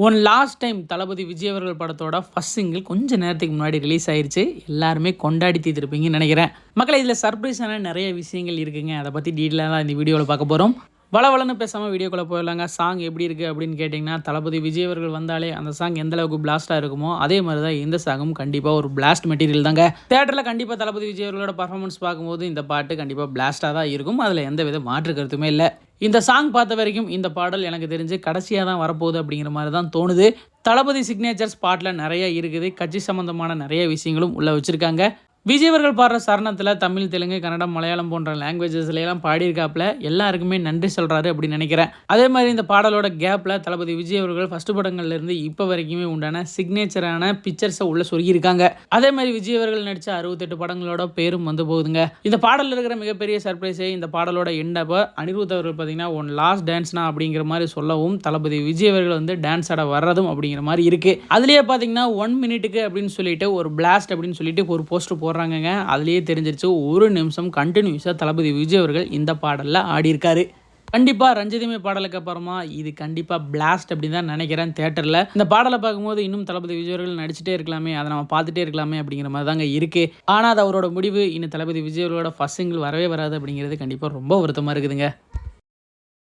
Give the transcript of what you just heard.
One last time தளபதி விஜய் அவர்கள் படத்தோட first single கொஞ்சம் நேரத்துக்கு முன்னாடி ரிலீஸ் ஆயிருச்சு. எல்லாருமே கொண்டாடி தீர்த்திருப்பீங்கன்னு நினைக்கிறேன். மக்களை இதில் சர்ப்ரைஸான நிறைய விஷயங்கள் இருக்குங்க. அதை பற்றி டீட்டெயிலாக தான் இந்த வீடியோவில் பார்க்க போகிறோம். வளவளன்னு பேசாமல் வீடியோக்குள்ளே போயிடலாங்க. சாங் எப்படி இருக்குது அப்படின்னு கேட்டிங்கன்னா, தளபதி விஜய் அவர்கள் வந்தாலே அந்த சாங் எந்த அளவுக்கு பிளாஸ்ட்டாக இருக்குமோ அதே மாதிரி தான் இந்த சாங்கும் கண்டிப்பாக ஒரு பிளாஸ்ட் மெட்டீரியல் தாங்க. தேட்டரில் கண்டிப்பாக தளபதி விஜய் அவர்களோட பர்ஃபார்மன்ஸ் பார்க்கும்போது இந்த பாட்டு கண்டிப்பாக பிளாஸ்ட்டாக தான் இருக்கும். அதில் எந்த வித மாற்று கருத்துமே இல்லை. இந்த சாங் பார்த்த வரைக்கும் இந்த பாடல் எனக்கு தெரிஞ்சு கடைசியாக தான் வரப்போகுது அப்படிங்கிற மாதிரி தான் தோணுது. தளபதி சிக்னேச்சர் ஸ்பாட்டில் நிறைய இருக்குது. கட்சி சம்மந்தமான நிறைய விஷயங்களும் உள்ளே வச்சுருக்காங்க. விஜய் அவர்கள் பாடுற சரணத்தில் தமிழ், தெலுங்கு, கன்னடம், மலையாளம் போன்ற லாங்குவேஜஸ்லாம் பாடியிருக்காப்புல. எல்லாருக்குமே நன்றி சொல்கிறாரு அப்படின்னு நினைக்கிறேன். அதே மாதிரி இந்த பாடலோட கேப்பில் தளபதி விஜய் அவர்கள் ஃபஸ்ட்டு படங்கள்லேருந்து இப்போ வரைக்குமே உண்டான சிக்னேச்சரான பிக்சர்ஸை உள்ளே சொல்லியிருக்காங்க. அதே மாதிரி விஜய் அவர்கள் நடித்த 68 படங்களோட பேரும் வந்து போகுதுங்க. இந்த பாடலில் இருக்கிற மிகப்பெரிய சர்ப்ரைஸே இந்த பாடலோட எண்டப்போ அனிருத் அவர்கள் பார்த்தீங்கன்னா ஒன் லாஸ்ட் டான்ஸ்னா அப்படிங்கிற மாதிரி சொல்லவும், தளபதி விஜய் அவர்கள் வந்து டான்ஸ் ஆட வர்றதும் அப்படிங்கிற மாதிரி இருக்குது. அதுலேயே பார்த்தீங்கன்னா 1 மினிட்டுக்கு அப்படின்னு சொல்லிட்டு ஒரு பிளாஸ்ட் அப்படின்னு சொல்லிட்டு ஒரு போஸ்டர் போடுறாங்க. அதுலயே தெரிஞ்சிருச்சு ஒரு நிமிஷம் கண்டினியூஸா தளபதி விஜய் அவர்கள் இந்த பாடல்ல ஆடி இருக்காரு. கண்டிப்பா ரஞ்சிதமே பாடலுக்கு அப்புறமா இது கண்டிப்பா பிளாஸ்ட் அப்படின்னு தான் நினைக்கிறேன். தியேட்டர்ல இந்த பாடலை பார்க்கும்போது இன்னும் தளபதி விஜய் அவர்கள் நடிச்சுட்டே இருக்கலாமே, அதை நம்ம பார்த்துட்டே இருக்கலாமே அப்படிங்கிற மாதிரி தாங்க இருக்கு. ஆனா அது அவரோட முடிவு. இன்னும் தளபதி விஜய் அவர்களோட ஃபர்ஸ்ட் சிங்கிள் வரவே வராது அப்படிங்கிறது கண்டிப்பா ரொம்ப வருத்தமா இருக்குதுங்க.